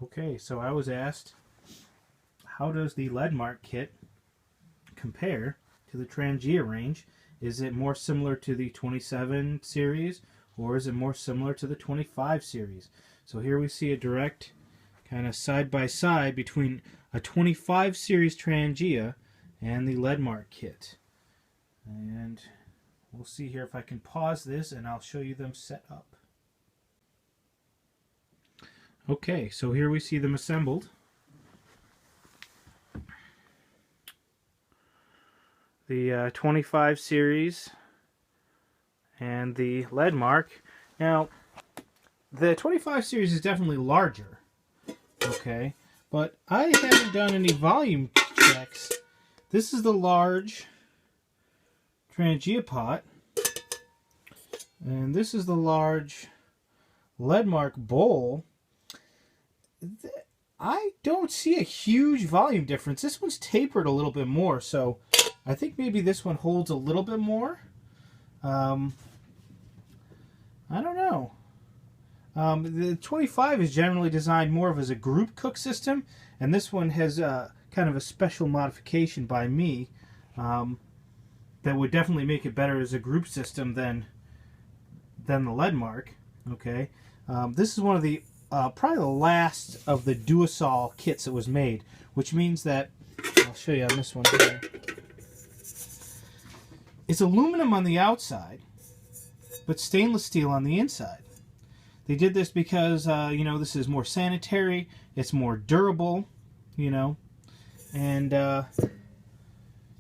Okay, so I was asked, how does the Ledmark kit compare to the Trangia range? Is it more similar to the 27 series, or is it more similar to the 25 series? So here we see a direct kind of side by side between a 25 series Trangia and the Ledmark kit. And we'll see here if I can pause this and I'll show you them set up. Okay, so here we see them assembled. The 25 series and the Ledmark. Now, the 25 series is definitely larger, okay, but I haven't done any volume checks. This is the large Trangia pot, and this is the large Ledmark bowl. I don't see a huge volume difference. This one's tapered a little bit more, so I think maybe this one holds a little bit more. I don't know. The 25 is generally designed more of as a group cook system, and this one has kind of a special modification by me that would definitely make it better as a group system than the Ledmark. Okay, this is one of the probably the last of the Duosol kits that was made, which means that I'll show you on this one here. It's aluminum on the outside, but stainless steel on the inside. They did this because, you know, this is more sanitary, it's more durable, you know, and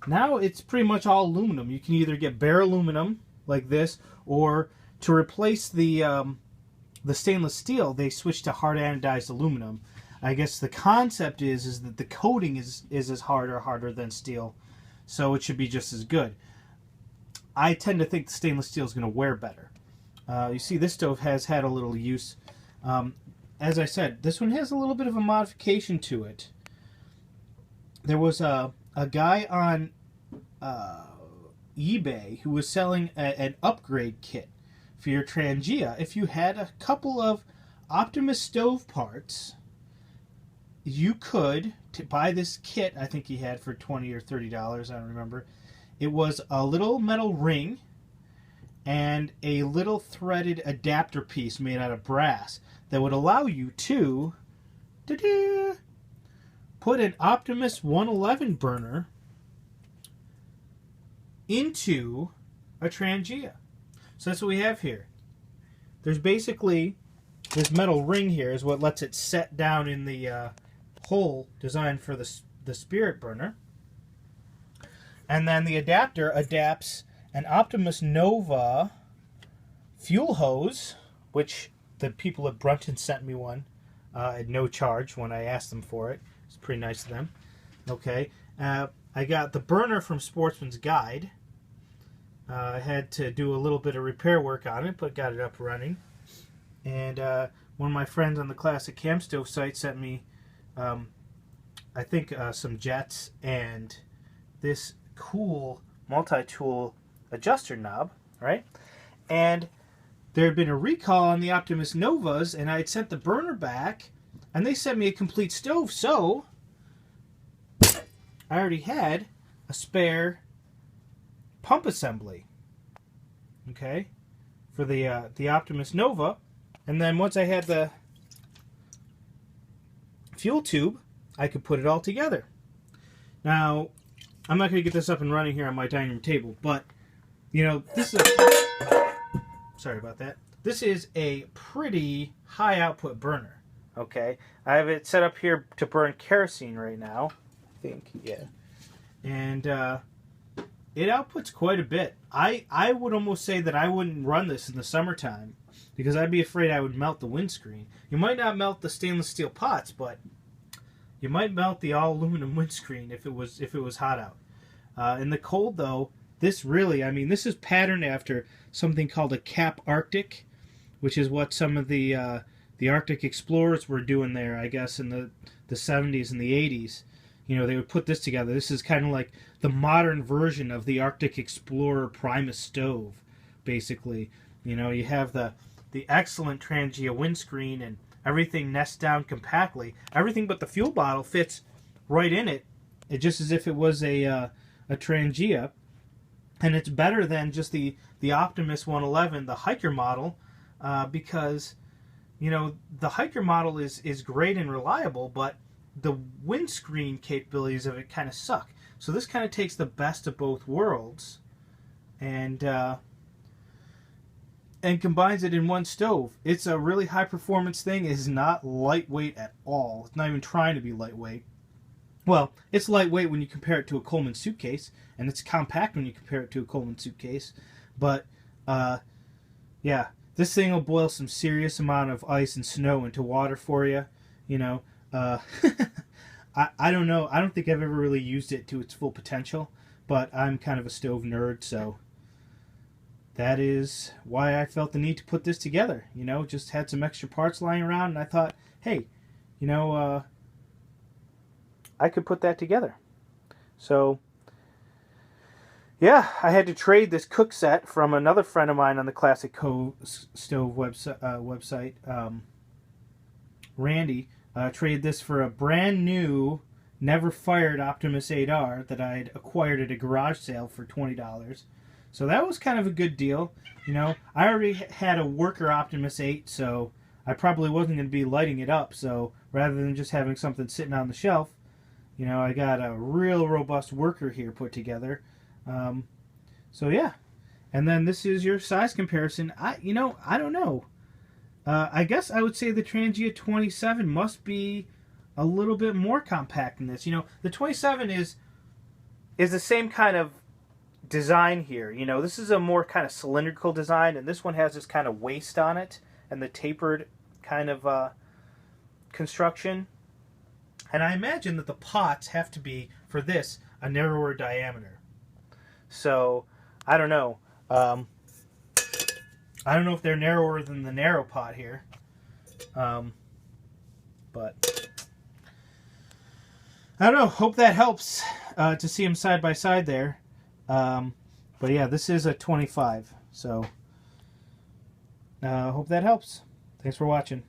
now it's pretty much all aluminum. You can either get bare aluminum like this, or to replace the stainless steel, they switched to hard anodized aluminum. I guess the concept is that the coating is as hard or harder than steel, so it should be just as good. I tend to think the stainless steel is going to wear better. You see, this stove has had a little use. As I said, this one has a little bit of a modification to it. There was a guy on eBay who was selling an upgrade kit for your Trangia. If you had a couple of Optimus stove parts, you could buy this kit. I think he had for $20 or $30, I don't remember. It was a little metal ring and a little threaded adapter piece made out of brass that would allow you to put an Optimus 111 burner into a Trangia. So that's what we have here. There's basically this metal ring here is what lets it set down in the hole designed for the spirit burner. And then the adapter adapts an Optimus Nova fuel hose, which the people at Brunton sent me one at no charge when I asked them for it. It's pretty nice of them. Okay, I got the burner from Sportsman's Guide. I had to do a little bit of repair work on it, but got it up running. And one of my friends on the Classic Cam Stove site sent me, I think, some jets and this cool multi-tool adjuster knob, right? And there had been a recall on the Optimus Novas, and I had sent the burner back, and they sent me a complete stove, so I already had a spare pump assembly, okay, for the Optimus Nova. And then once I had the fuel tube, I could put it all together. Now, I'm not going to get this up and running here on my dining room table, but, you know, this is sorry about that. This is a pretty high output burner, okay? I have it set up here to burn kerosene right now, I think, yeah. And it outputs quite a bit. I would almost say that I wouldn't run this in the summertime because I'd be afraid I would melt the windscreen. You might not melt the stainless steel pots, but you might melt the all aluminum windscreen if it was hot out. In the cold though, this really, I mean, this is patterned after something called a Cap Arctic, which is what some of the Arctic explorers were doing there, I guess, in the 70s and the 80s. You know, they would put this together. This is kind of like the modern version of the Arctic Explorer Primus stove, basically. You know, you have the the excellent Trangia windscreen, and everything nests down compactly. Everything but the fuel bottle fits right in it, just as if it was a Trangia. And it's better than just the Optimus 111, the hiker model, because the hiker model is great and reliable, but the windscreen capabilities of it kind of suck. So this kind of takes the best of both worlds and combines it in one stove. It's a really high performance thing. It is not lightweight at all. It's not even trying to be lightweight. Well, it's lightweight when you compare it to a Coleman suitcase, and it's compact when you compare it to a Coleman suitcase. But yeah, this thing will boil some serious amount of ice and snow into water for you. I don't know. I don't think I've ever really used it to its full potential, but I'm kind of a stove nerd, so that is why I felt the need to put this together. Just had some extra parts lying around, and I thought, hey, I could put that together. So, yeah, I had to trade this cook set from another friend of mine on the Classic Cove Stove website, Randy. Traded this for a brand new, never fired Optimus 8R that I'd acquired at a garage sale for $20. So that was kind of a good deal. I already had a worker Optimus 8, so I probably wasn't going to be lighting it up. So rather than just having something sitting on the shelf, I got a real robust worker here put together. So yeah, and then this is your size comparison. I don't know. I guess I would say the Trangia 27 must be a little bit more compact than this. The 27 is the same kind of design here. This is a more kind of cylindrical design, and this one has this kind of waist on it and the tapered kind of construction. And I imagine that the pots have to be, for this, a narrower diameter. So, I don't know. I don't know if they're narrower than the narrow pot here. But, I don't know. Hope that helps to see them side by side there. But yeah, this is a 25. So, hope that helps. Thanks for watching.